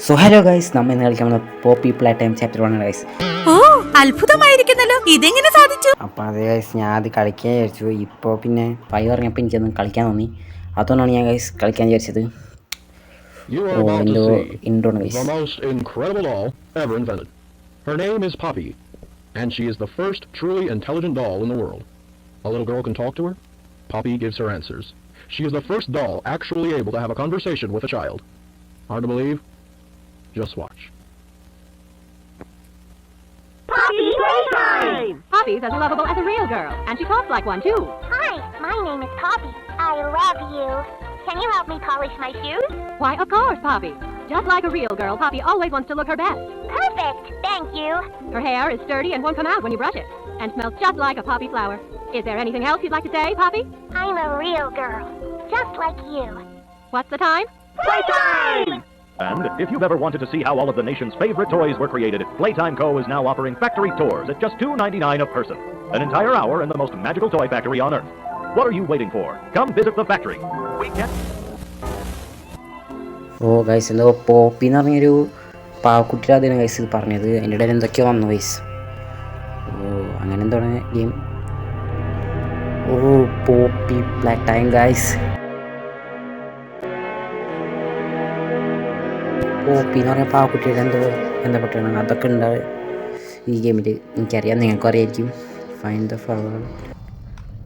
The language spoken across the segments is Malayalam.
സോ ഹലോ ഗൈസ്, നമ്മൾ ഇന്ന് കളിക്കാൻ Poppy Playtime chapter 1 guys. ഓ, അത്ഭുതമായിരിക്കുന്നല്ലോ, ഇതെങ്ങനെ സാധിച്ചു? അപ്പോൾ അത് ഗൈസ്, ഞാൻ അത് കളിക്കാൻ വിചാരിച്ചു. ഇപ്പോൾ പിന്നെ പൈ പറഞ്ഞപ്പോൾ എനിക്കൊന്ന് കളിക്കാൻ തോന്നി. അതുകൊണ്ടാണ് ഞാൻ ഗൈസ് കളിക്കാൻ വിചാരിച്ചത്. എൻ്റെ intro guys. The most incredible doll ever invented. Her name is Poppy, and she is the first truly intelligent doll in the world. A little girl can talk to her. Poppy gives her answers. She is the first doll actually able to have a conversation with a child. Hard to believe? Just watch. Poppy Playtime! Poppy's as lovable as a real girl, and she talks like one too. Hi, my name is Poppy. I love you. Can you help me polish my shoes? Why, of course, Poppy. Just like a real girl, Poppy always wants to look her best. Perfect, thank you. Her hair is sturdy and won't come out when you brush it, and smells just like a poppy flower. Is there anything else you'd like to say, Poppy? I'm a real girl, just like you. What's the time? Playtime! And if you've ever wanted to see how all of the nation's favorite toys were created, Playtime Co. is now offering factory tours at just $2.99 a person. An entire hour in the most magical toy factory on Earth. What are you waiting for? Come visit the factory. Oh guys, എന്തോ പോപ്പി എന്ന് പറഞ്ഞൊരു പാവക്കുട്ടിയാണ് ഗൈസ് ഇത് പറഞ്ഞത്. അതിൻ്റെ ഇടയിൽ എന്തൊക്കെയോ വന്നു ഗൈസ്. ഓ അങ്ങനെ എന്താണ് ഗെയിം. ഓ Poppy Playtime guys. Poppy എന്ന് പറഞ്ഞാൽ പാവക്കുട്ടിയുടെ എന്തോ ബന്ധപ്പെട്ടാണ് അതൊക്കെ ഉണ്ടാവും ഈ ഗെയിമിൽ. എനിക്കറിയാം, നിങ്ങൾക്കും അറിയായിരിക്കും. Find the flower.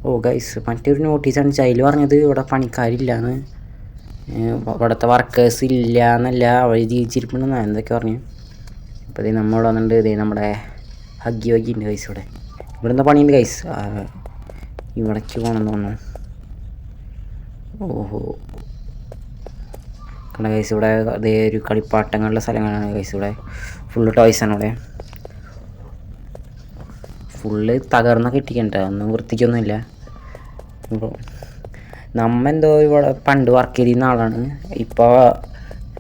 Oh guys, മറ്റൊരു നോട്ടീസാണ് ചൈല് പറഞ്ഞത് ഇവിടെ പണിക്കാരില്ലാന്ന്, ഇവിടുത്തെ വർക്കേഴ്സ് ഇല്ല എന്നല്ല, അവർ ജീവിച്ചിരിപ്പുണ്ടെന്നാണ് എന്തൊക്കെ പറഞ്ഞു. അപ്പോൾ ഇത് നമ്മളിവിടെ വന്നിട്ടുണ്ട്. ഇതേ നമ്മുടെ ഹഗ്ഗി വഗ്ഗി ഉണ്ട് ഗൈസ്. ഇവിടെ എന്താ പണിയുണ്ട് ഗൈസ്. ഇവിടേക്ക് പോകണമെന്ന് തോന്നുന്നു. ഓഹോ കണ്ട ഗൈസ്, ഇവിടെ അതേ ഒരു കളിപ്പാട്ടങ്ങളുടെ സ്ഥലങ്ങളാണ് ഗൈസ്. ഇവിടെ ഫുള്ള് ടോയ്സാണ്. ഇവിടെ ഫുള്ള് തകർന്നൊക്കെ ഇട്ടിക്കണ്ട, ഒന്നും വൃത്തിക്കൊന്നുമില്ല. ഇപ്പോൾ എന്തോ ഇവിടെ പണ്ട് വർക്ക് ചെയ്തിരുന്ന ആളാണ്, ഇപ്പോൾ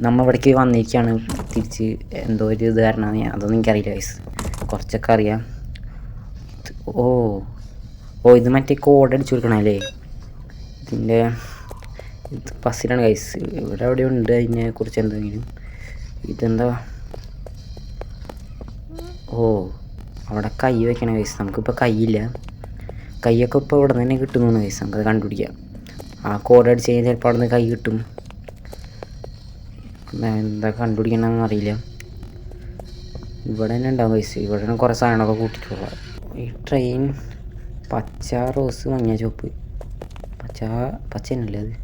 നമ്മൾ ഇവിടേക്ക് വന്നിരിക്കുകയാണ് തിരിച്ച്. എന്തോ ഒരു ഇത് കാരണമാണ്, അതൊന്നും എനിക്കറിയില്ല ഗൈസ്. കുറച്ചൊക്കെ അറിയാം. ഓ ഓ ഇത് മറ്റേ കോഡ് അടിച്ചു കൊടുക്കണമല്ലേ ഇതിൻ്റെ. ഇത് പസിലാണ് ഗൈസ്. ഇവിടെ എവിടെ ഉണ്ട് അതിനെക്കുറിച്ച് എന്തെങ്കിലും. ഇതെന്താ? ഓ അവിടെ കൈ വയ്ക്കണം ഗൈസ്. നമുക്കിപ്പോൾ കൈയില്ല. കൈയൊക്കെ ഇപ്പോൾ ഇവിടെ നിന്ന് തന്നെ കിട്ടുന്നു ഗൈസ്. നമുക്കത് കണ്ടുപിടിക്കാം. ആ കോഡ് അടിച്ച് കഴിഞ്ഞാൽ ചിലപ്പോൾ അവിടെ നിന്ന് കൈ കിട്ടും. എന്താ കണ്ടുപിടിക്കണമെന്ന് അറിയില്ല. ഇവിടെ തന്നെ ഉണ്ടാവും ഗൈസ്. ഇവിടെ തന്നെ കുറേ സാധനമൊക്കെ കൂട്ടിയിട്ടുള്ള ഈ ട്രെയിൻ. പച്ച റോസ് മഞ്ഞ ചുവപ്പ്. പച്ച തന്നെയല്ലേ അത്?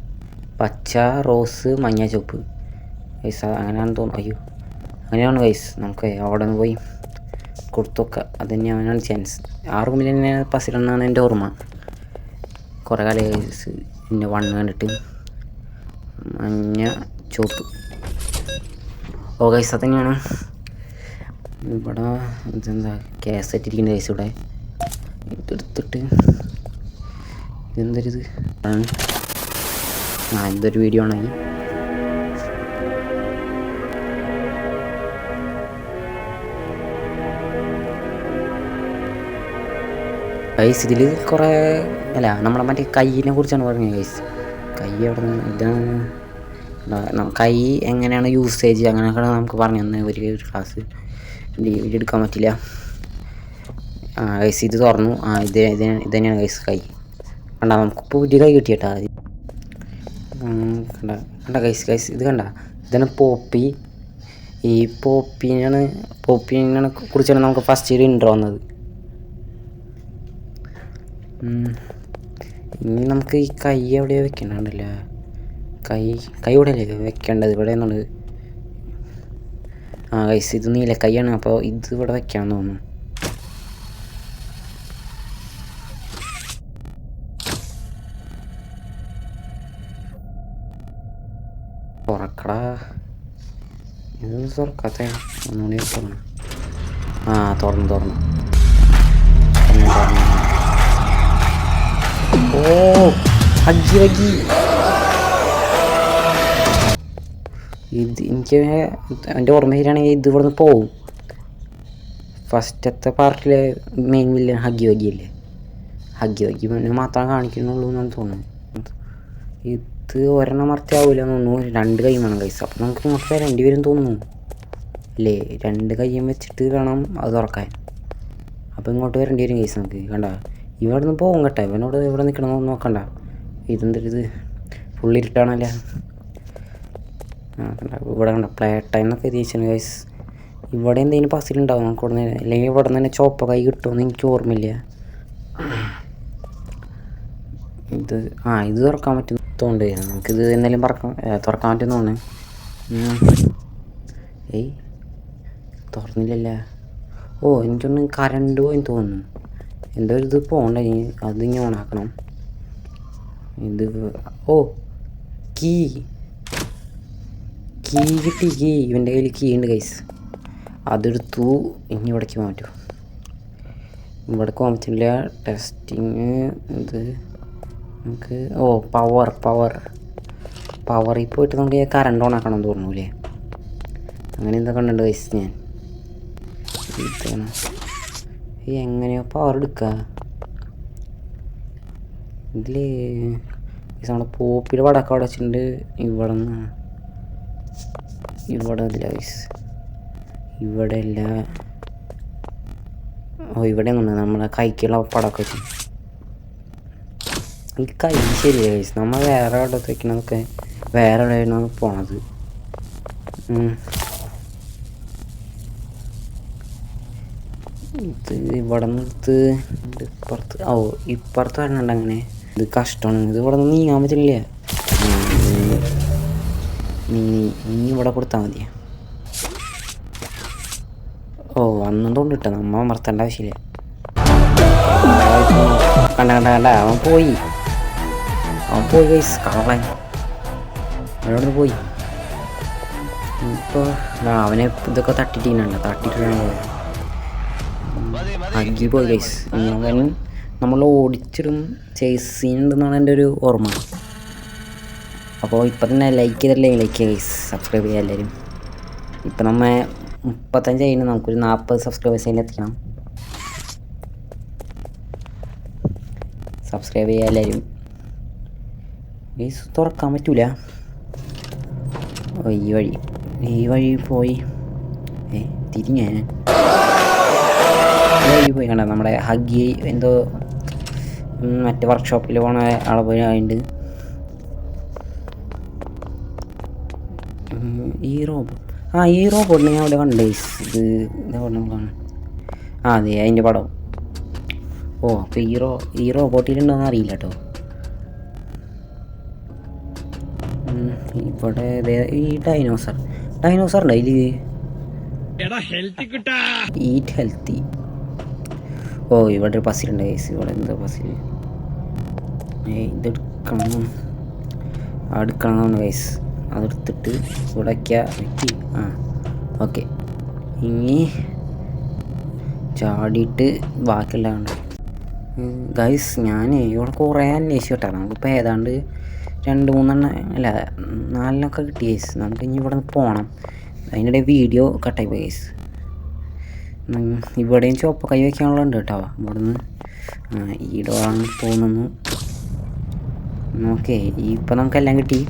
പച്ച റോസ് മഞ്ഞ ചുവപ്പ് ഗൈസ്. അങ്ങനെയാണെന്ന് തോന്നുന്നു. അയ്യോ അങ്ങനെയാണ് ഗൈസ്. നമുക്ക് അവിടെ നിന്ന് പോയി കൊടുത്തൊക്കെ അത് തന്നെയാണ് ചാൻസ്. ആ റൂമിൽ തന്നെ പസിലെന്നാണ് എൻ്റെ ഓർമ്മ. കുറേ കാലം ഗൈസ് പിന്നെ 1 കണ്ടിട്ട്. മഞ്ഞ ചുവപ്പ്. ഓ ഗൈസ് അത് തന്നെയാണ്. ഇവിടെ ഇതെന്താ കാസറ്റ് ഇരിക്കുന്ന ഗൈസ്. ഇവിടെ ഇതെടുത്തിട്ട് ഇതെന്തൊരിത് എന്തൊരു വീഡിയോ ആണെങ്കിൽ ഗൈസ്. ഇതിൽ കുറേ അല്ല നമ്മളെ മറ്റേ കൈയിനെ കുറിച്ചാണ് പറഞ്ഞത് ഗൈസ്. കൈ അവിടെ നിന്ന് ഇതാണ് കൈ എങ്ങനെയാണ് യൂസേജ് അങ്ങനെയൊക്കെ നമുക്ക് പറഞ്ഞു തന്നെ ഒരു ക്ലാസ്. വീഡിയോ എടുക്കാൻ പറ്റില്ല. ഗൈസ് ഇത് തുറന്നു. ഇത് തന്നെയാണ് ഗൈസ് കൈ. കണ്ട നമുക്കിപ്പോൾ ഒരു കൈ കിട്ടിയിട്ടാ. കണ്ട ഗൈസ് ഇത് കണ്ട, ഇതാണ് പോപ്പി. ഈ പോപ്പീനെ കുറിച്ചാണ് നമുക്ക് ഫസ്റ്റ് ഒരു ഇൻട്രോ വന്നത്. ഇനി നമുക്ക് ഈ കൈ എവിടെയോ വെക്കണ്ടല്ല. കൈ ഇവിടെ അല്ലേ വെക്കേണ്ടത്? ഇവിടെ എന്നുള്ളത്. ഗൈസ് ഇത് നീല കൈയാണ്. അപ്പോൾ ഇത് ഇവിടെ വെക്കാമെന്ന് തോന്നുന്നു. തുറക്കടാ. ഇതൊന്നും തുറക്കാത്ത ഒന്നുകൂടി തുറന്നു. തുറന്നു. ഓ ഹഗ്ഗി വഗ്ഗി. ഇത് എനിക്ക് എൻ്റെ ഓർമ്മ ശരിയാണെങ്കിൽ ഇത് ഇവിടുന്ന് പോവും. ഫസ്റ്റത്തെ പാർട്ടിലെ മെയിൻ വില്ലൻ ഹഗ്ഗി വഗ്ഗി അല്ലേ. ഹഗ്ഗി വഗ്ഗി മാത്രമേ കാണിക്കുന്നുള്ളൂ എന്നാണ് തോന്നുന്നത്. ഇത് ഒരെണ്ണം മറച്ചാവില്ല തോന്നുന്നു. 2 കൈ വേണം ഗൈസ്. അപ്പോൾ നമുക്ക് മൊത്തം 2 പേരും തോന്നുന്നു. അല്ലേ 2 കയ്യും വെച്ചിട്ട് വേണം അത് തുറക്കാൻ. അപ്പോൾ ഇങ്ങോട്ട് വരേണ്ടി വരും കേസ് നമുക്ക്. കണ്ട ഇവിടെ നിന്ന് പോകും കേട്ടോ. ഇവനോട് ഇവിടെ നിൽക്കണമെന്ന് നോക്കണ്ട. ഇതെന്തൊരിത് ഫുള്ളിരിട്ടാണല്ലേ. കണ്ട ഇവിടെ കണ്ട പ്ലേ ടൈം എന്നൊക്കെ എഴുതിയിട്ടുണ്ട് ഗൈസ്. ഇവിടെ എന്തെങ്കിലും പസിലുണ്ടാവും നമുക്ക് ഇവിടെ നിന്ന്, അല്ലെങ്കിൽ ഇവിടെ നിന്ന് തന്നെ ചോപ്പ കൈ കിട്ടുമെന്ന് എനിക്ക് ഓർമ്മയില്ല. ഇത് ഇത് തുറക്കാൻ പറ്റുന്നതുകൊണ്ട് നമുക്കിത് എന്തായാലും തുറക്കാൻ പറ്റുന്നതാണ്. ഏയ് തുറന്നില്ലല്ല. എനിക്കൊന്ന് കറണ്ട് പോയി തോന്നുന്നു. എന്തോ ഒരു ഇത് പോകണ്ട, അത് ഇനി ഓണാക്കണം. ഇത് കീ കിട്ടി. ഇവൻ്റെ കയ്യിൽ കീ ഉണ്ട് ഗൈസ്. അതെടുത്തു. ഇനി ഇവിടേക്ക് പോകാൻ പറ്റുമോ? ഇവിടേക്ക് പോകാൻ പറ്റില്ല. ടെസ്റ്റിങ് ഇത് നമുക്ക് പവറിൽ പോയിട്ട് നമുക്ക് കറണ്ട് ഓൺ ആക്കണം എന്ന് തോന്നൂലേ? അങ്ങനെ എന്താ കണ്ടുണ്ട് ഗൈസ്. ഞാൻ ഇതാണ് എങ്ങനെയോ പവർ എടുക്കുക. ഇതിൽ നമ്മുടെ പോപ്പിയുടെ വടക്കം അവിടെ വെച്ചിട്ടുണ്ട്. ഇവിടെ ഇതില്ല ഗൈസ്. ഇവിടെ ഇല്ല. ഇവിടെ ഒന്നുണ്ട് നമ്മളെ കൈക്കുള്ള പടക്കം വെച്ചു. ഈ കൈ ശരിയാ ഗൈസ്. നമ്മൾ വേറെ എവിടെ വയ്ക്കണതൊക്കെ വേറെ എവിടെയാണ് പോണത്. ഇത് ഇവിടെ നിന്നെടുത്ത് ഇപ്പുറത്ത് വരണുണ്ട്. അങ്ങനെ ഇത് കഷ്ടമാണ്. ഇത് ഇവിടെ നിന്ന് നീങ്ങാൻ പറ്റില്ല. നീ ഇവിടെ കൊടുത്താൽ മതിയാ. വന്നതുകൊണ്ട് കിട്ടാം. നമ്മ അമർത്തേണ്ട ആവശ്യമില്ല. കണ്ട അവൻ പോയി ഗൈസ്. കളറാൻ അവനോട് പോയി. ഇപ്പോൾ അവനെ ഇതൊക്കെ തട്ടിട്ടാണ് അഗ്ഗി പോയി ഗൈസ്. അവൻ നമ്മൾ ഓടിച്ചിടും ചേസ് സീനുണ്ടെന്നാണ് എൻ്റെ ഒരു ഓർമ്മ. അപ്പോൾ ഇപ്പം തന്നെ ലൈക്ക് ചെയ്തിട്ടില്ലെങ്കിൽ ലൈക്ക് ചെയ്യുക ഗൈസ്. സബ്സ്ക്രൈബ് ചെയ്യുക എല്ലാവരും. ഇപ്പം നമ്മൾ 35 കഴിഞ്ഞ് നമുക്കൊരു 40 സബ്സ്ക്രൈബേഴ്സിൽ എത്തിക്കണം. സബ്സ്ക്രൈബ് ചെയ്യുക എല്ലാവരും. ഗൈസ് തുറക്കാൻ പറ്റൂല. ഈ വഴി പോയി തിരിഞ്ഞ് പോയി. കണ്ട നമ്മുടെ ഹഗ്ഗി എന്തോ മറ്റേ വർക്ക്ഷോപ്പിൽ പോണ ആളെ പോയി ആയിട്ടുണ്ട്. ഈ റോബോട്ടിനെ ഞാൻ അവിടെ കണ്ടു. ഇത് നമ്മളാണ് അതെ അതിൻ്റെ പടം. അപ്പോൾ ഈ റോബോട്ടിലുണ്ടോയെന്ന് അറിയില്ല കേട്ടോ. ഇവിടെ ഈ ഡൈനോസർ ഉണ്ട് അതിൽ. Eat healthy. ഇവിടെ ഒരു പസിലുണ്ട് ഗൈസ്. ഇവിടെ എന്തോ പസിൽ എടുക്കണം ഗൈസ്. അതെടുത്തിട്ട് ഇവിടെ വെക്കി. ഓക്കെ. ഇനി ചാടിയിട്ട് ബാക്കിയെല്ലാം ഉണ്ട് ഗൈസ്. ഞാൻ ഇവിടെ കുറേ അന്വേഷിച്ചു കേട്ടോ. നമുക്കിപ്പോൾ ഏതാണ്ട് 2-3 അല്ല 4 കിട്ടി ഗൈസ്. നമുക്ക് ഇനി ഇവിടെ നിന്ന് പോകണം. അതിനിടെ വീഡിയോ കട്ടായി പോയി ഗൈസ്. ഇവിടെയും ചോപ്പ കൈ വയ്ക്കാനുള്ളതുണ്ട് കേട്ടോ. ഇവിടെ നിന്ന് ഈ ഡോറാണ് തോന്നുന്നു. ഓക്കെ. ഇപ്പം നമുക്കെല്ലാം കിട്ടി.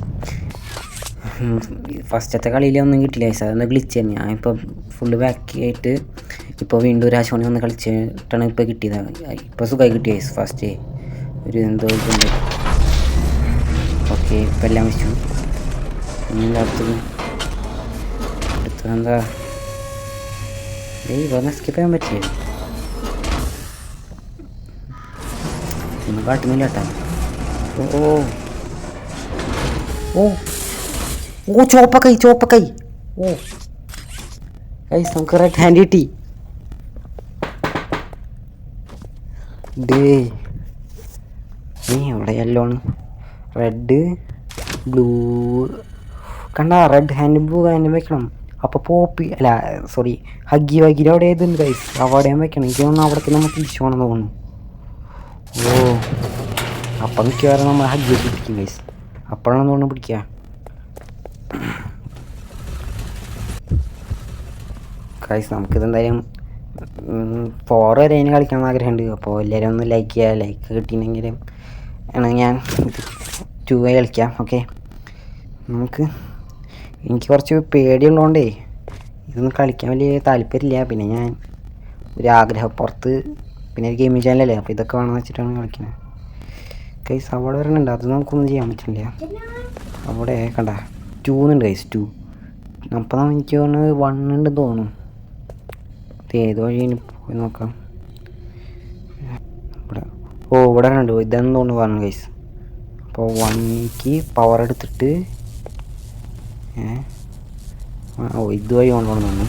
ഫസ്റ്റത്തെ കളിയിലൊന്നും കിട്ടില്ല ഗൈസ്. അതൊന്ന് ഗ്ലിച്ച് തന്നെ. ഞാൻ ഇപ്പം ഫുള്ള് ബാക്കിയായിട്ട് ഇപ്പോൾ വീണ്ടും ഒരു ആശോണി ഒന്ന് കളിച്ചിട്ടാണ് ഇപ്പോൾ കിട്ടിയത്. ഇപ്പോൾ സുഖമായി കിട്ടി ഗൈസ്. ഫസ്റ്റ് ഒരു എന്തോ ഇതുണ്ട്. ഓക്കെ. ഇപ്പം എല്ലാം വെച്ചു. അടുത്തതെന്താ? ഇവന്ന് സ്കിപ്പ് ചെയ്യാൻ പറ്റില്ല. ഒന്നും കാട്ടുന്നില്ല കേട്ടോ. ചോപ്പക്കൈ. ഗൈസ് നമുക്ക് റെഡ് ഹാൻഡ് കിട്ടി. ഇവിടെ യെല്ലോ ആണ്. റെഡ് ബ്ലൂ കണ്ട. റെഡ് ഹാൻഡും ബ്ലൂ ഹാൻഡും വെക്കണം. അപ്പോൾ ഹഗ്ഗി അവിടെ ഏതുണ്ട് ഗൈസ്. അവിടെയും വെക്കണം. എനിക്ക് തോന്നുന്നു അവിടേക്ക് നമ്മൾ തിരിച്ചു പോകണമെന്ന് തോന്നുന്നു. അപ്പം മിക്കവാറും നമ്മൾ ഹഗ്ഗി പിടിക്കും ഗൈസ്. അപ്പോഴാണെന്ന് തോന്നുന്നു പിടിക്കുക. ഗൈസ് നമുക്കിതെന്തായാലും 4 വരെ അതിന് കളിക്കണം ആഗ്രഹമുണ്ട്. അപ്പോൾ എല്ലാവരും ഒന്ന് ലൈക്ക് ചെയ്യുക. ലൈക്ക് കിട്ടിയിട്ടുണ്ടെങ്കിലും ഞാൻ 2 കളിക്കാം. ഓക്കെ. എനിക്ക് കുറച്ച് പേടിയുള്ളതുകൊണ്ടേ ഇതൊന്നും കളിക്കാൻ വലിയ താല്പര്യമില്ല. പിന്നെ ഞാൻ ഒരു ആഗ്രഹപ്പുറത്ത് പിന്നെ ഒരു ഗെയിമിംഗ് ചാനലല്ലേ, അപ്പോൾ ഇതൊക്കെ വേണമെന്ന് വെച്ചിട്ടാണ് കളിക്കുന്നത്. ഗൈസ് അവിടെ വരണുണ്ട്, അത് നമുക്കൊന്നും ചെയ്യാൻ പറ്റില്ല. അവിടെ കണ്ട 2 എന്നുണ്ട് ഗൈസ്, 2. അപ്പം എനിക്ക് തോന്നുന്നു 1 ഉണ്ടെന്ന് തോന്നുന്നു. ഇത് ഏത് വഴിയാണ് പോയി നോക്കാം. ഇവിടെ ഇവിടെ ഉണ്ട്, ഇതെന്ന് തോന്നുന്നു പറഞ്ഞു ഗൈസ്. അപ്പോൾ 1ക്ക് പവർ എടുത്തിട്ട് ഇതുവഴി കൊണ്ടുപോകണം തോന്നുന്നു.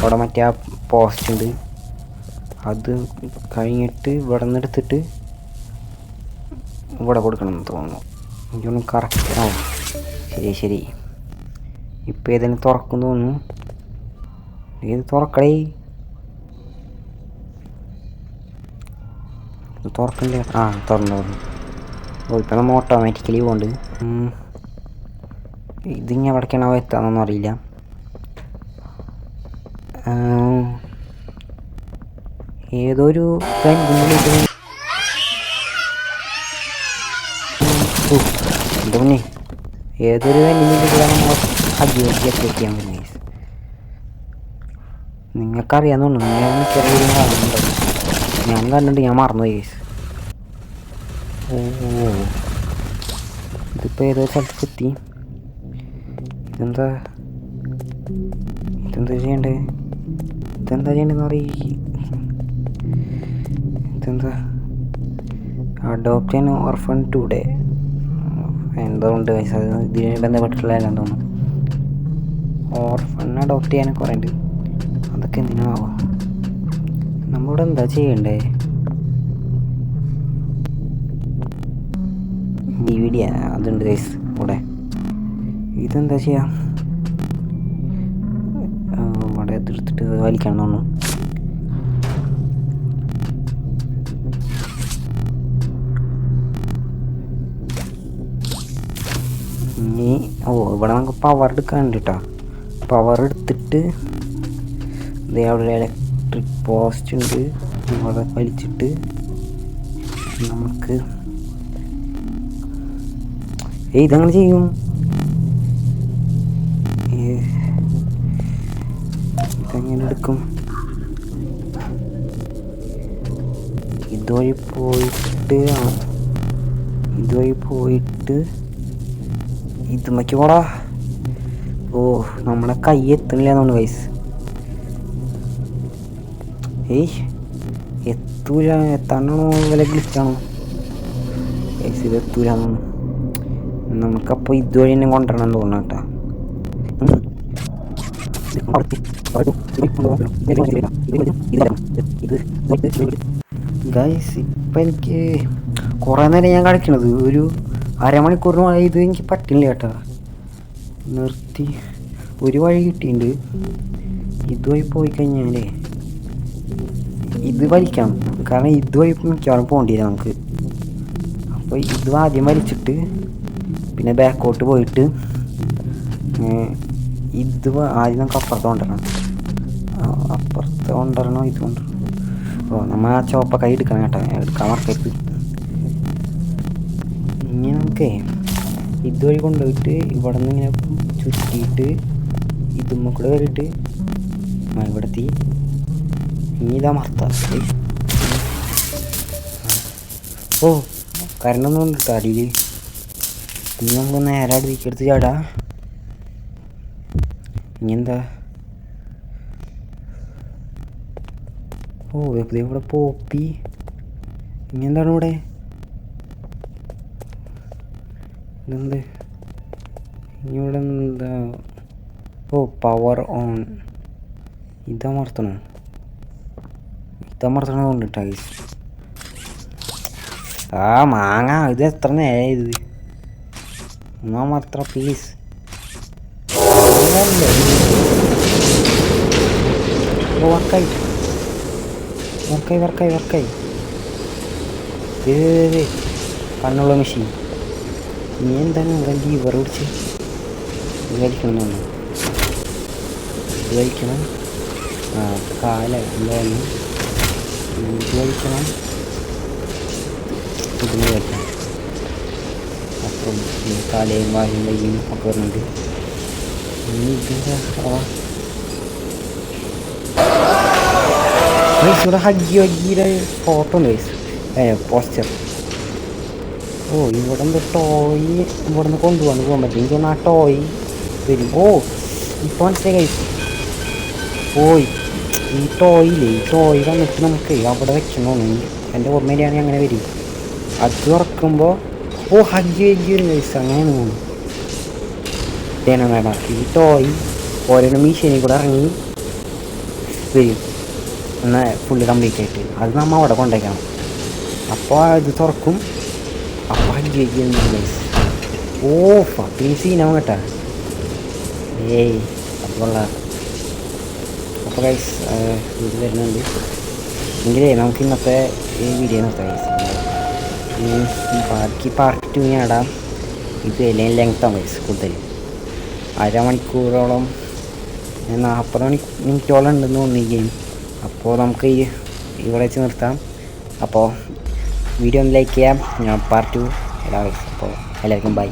അവിടെ മറ്റേ ആ പോസ്റ്റ് ഉണ്ട്, അത് കഴിഞ്ഞിട്ട് ഇവിടെ നിന്ന് എടുത്തിട്ട് ഇവിടെ കൊടുക്കണം എന്ന് തോന്നുന്നു. എനിക്കൊന്നും കറക്റ്റ് ശരി. ഇപ്പം ഏതെങ്കിലും തുറക്കും തോന്നുന്നു. ഏത് തുറക്കടേ, തുറക്കണ്ടേ? തുറന്നു. ഇപ്പം നമ്മൾ ഓട്ടോമാറ്റിക്കലി പോകുന്നുണ്ട്. ഇതിങ്ങനെ എവിടേക്കാണോ എത്താന്നൊന്നും അറിയില്ല. ഏതൊരു എന്തോന്നെ ഏതൊരു അജീവിയൊക്കെ ചെയ്യാൻ പറ്റും. നിങ്ങൾക്കറിയാമെന്ന് തോന്നുന്നു, ഞാൻ കണ്ടിട്ട് ഞാൻ മറന്നുപോയി ഗൈസ്. ഇതിപ്പോൾ ഏതോ സ്ഥലത്ത് എത്തി. ഇതെന്താ ചെയ്യണ്ടെന്ന് അറിയില്ല. ഇതെന്താ അഡോപ്റ്റ് ആൻ ഓർഫൺ ടുഡേ എന്തുകൊണ്ട് ഗൈസ്, അത് ഇതിന് ബന്ധപ്പെട്ടിട്ടുള്ള എല്ലാം തോന്നുന്നു. ഓർഫൺ അഡോപ്റ്റ് ചെയ്യാനൊക്കെ കുറേ ഉണ്ട്. അതൊക്കെ എന്തിനാവോ? നമ്മളിവിടെ എന്താ ചെയ്യണ്ടേ? DVD അതുണ്ട് ഗൈസ് ഇവിടെ. ഇതെന്താ ചെയ്യാം? ഇവിടെ എടുത്തിട്ട് വലിക്കണം തോന്നുന്നു. ഇനി ഇവിടെ നമുക്ക് പവർ എടുക്കാനുണ്ട് കേട്ടോ. പവർ എടുത്തിട്ട് അവിടെ ഒരു ഇലക്ട്രിക് പോസ്റ്റ് ഉണ്ട്, ഇവിടെ വലിച്ചിട്ട് നമുക്ക് ഇതങ്ങനെ ചെയ്യും. ഇതെങ്ങനെ എടുക്കും? ഇതുവഴി പോയിട്ട് ഇതുമ്മക്ക് പോടാ. നമ്മളെ കൈ എത്തണില്ല തോന്നുന്നു ഗൈസ്. എത്തൂല, എത്താണോ വില ഗ്ലിച്ചാണോ ഗൈസ്? ഇത് എത്തൂലെന്ന് തോന്നുന്നു. നമുക്കപ്പോൾ ഇതുവഴി തന്നെ കൊണ്ടുവരണം തോന്നണം കേട്ടോ. ഗൈസ് ഇപ്പം എനിക്ക് കുറേ നേരം ഞാൻ കളിക്കണത്, ഒരു അരമണിക്കൂറിന് ഇത് എനിക്ക് പറ്റില്ല കേട്ടോ. നിർത്തി ഒരു വഴി കിട്ടിയിട്ടുണ്ട്. ഇതുവഴി പോയി കഴിഞ്ഞാലേ ഇത് വലിക്കണം, കാരണം ഇതുവഴി മിക്കവാറും പോകേണ്ടിയില്ല നമുക്ക്. അപ്പോൾ ഇത് ആദ്യം വലിച്ചിട്ട് പിന്നെ ബാക്കോട്ട് പോയിട്ട് ഇത് ആദ്യം നമുക്ക് അപ്പുറത്ത് കൊണ്ടുവരണം. ഇത് കൊണ്ടുവരണം. നമ്മൾ ആ ചോപ്പ കൈ എടുക്കണം കേട്ടോ, എടുക്കാൻ മറക്കരുത്. ഇനി നമുക്ക് ഇതുവഴി കൊണ്ടുപോയിട്ട് ഇവിടെ നിന്ന് ഇങ്ങനെ ചുറ്റിയിട്ട് ഇതുമ്മ കൂടെ കയറിയിട്ട് ഇവിടെ എത്തി. ഇനി ഇതാ മർത്ത. കരണ്ടൊന്നും ഉണ്ട് കേട്ടോ അടിയിൽ. ഇനി നമുക്ക് നേരെ അടുത്തേക്കെടുത്ത് ചാടാ. ഇനി എന്താ? ഇവിടെ പോപ്പി. ഇനി എന്താണ് ഇവിടെ? ഇതെന്ത്? ഇനി ഇവിടെ എന്താ? Power on. ഇതമർത്തണം കൊണ്ടിട്ടാ ഗൈസ്. മാങ്ങ ഇത് എത്ര നേരം ഇത് ഒന്നാമത്ര പ്ലീസ്. വർക്കായി കണ്ണുള്ള മെഷീൻ. ഇനി എന്താണ് ലീവർ പിടിച്ച് വലിക്കണം. കാല എന്തായാലും ഇത് വലിക്കണം, ഇതിന് വലിക്കണം. അപ്പം കാലയും വായും കയ്യും ഒക്കെ വരുന്നുണ്ട്. ഇനി ഇതിൻ്റെ ഗൈസ് ഇവിടെ ഹഗ്ഗിയുടെ ഫോട്ടോ ഉണ്ട് ഗൈസ്, പോസ്റ്റർ. ഓ ഇവിടെ നിന്ന് ടോയ് ഇവിടെ നിന്ന് കൊണ്ടുപോകാൻ പറ്റും. എനിക്ക് തോന്നുന്നു ആ ടോയ് വരും. ഓ ഇപ്പോൾ മനസ്സിലായി ഗൈസ്. ഓയ് ഈ ടോയ് വന്നിട്ട് നമുക്ക് അവിടെ വെക്കണമെന്ന് എൻ്റെ ഓർമ്മയിലാണെങ്കിൽ അങ്ങനെ വരും. അത് തുറക്കുമ്പോൾ ഓ ഹഗ്ഗി വരും ഗൈസ്. അങ്ങനെയാണ് തോന്നുന്നു. ഇതേനാ മേഡം ഈ ടോയ് ഓരോ മീഷനിൽ കൂടെ ഇറങ്ങി വരും എന്നാൽ ഫുള്ള് കംപ്ലീറ്റ് ആയിട്ട്. അത് നമ്മൾ അവിടെ കൊണ്ടുവയ്ക്കണം. അപ്പോൾ ഇത് തുറക്കും. അപ്പോൾ ഹഗ്ഗി ഗൈസ്. ഓ ഫക്കിങ് സീനാവും കേട്ടാ. ഏയ് അത് കൊള്ളാം. അപ്പോൾ ഗൈസ് ഇത് വരുന്നുണ്ട് എങ്കിലേ നമുക്ക് ഇന്നത്തെ ഈ വീഡിയോ നിർത്താം ഗൈസ്. ബാക്കി പാർട്ട് 2 ഞാൻ ഇടാം. ഇത് എല്ലാം ലെങ്ത്താണ് ഗൈസ് കൂടുതൽ. അരമണിക്കൂറോളം 40 മിനിറ്റോളം ഉണ്ടെന്ന് തോന്നി ഗെയിം. അപ്പോൾ നമുക്ക് ഇവിടെ വെച്ച് നിർത്താം. അപ്പോൾ വീഡിയോ ഒന്ന് ലൈക്ക് ചെയ്യാം. ഞാൻ പാർട്ട് 2 ഇടാം ഗൈസ്. അപ്പോൾ എല്ലാവർക്കും ബൈ.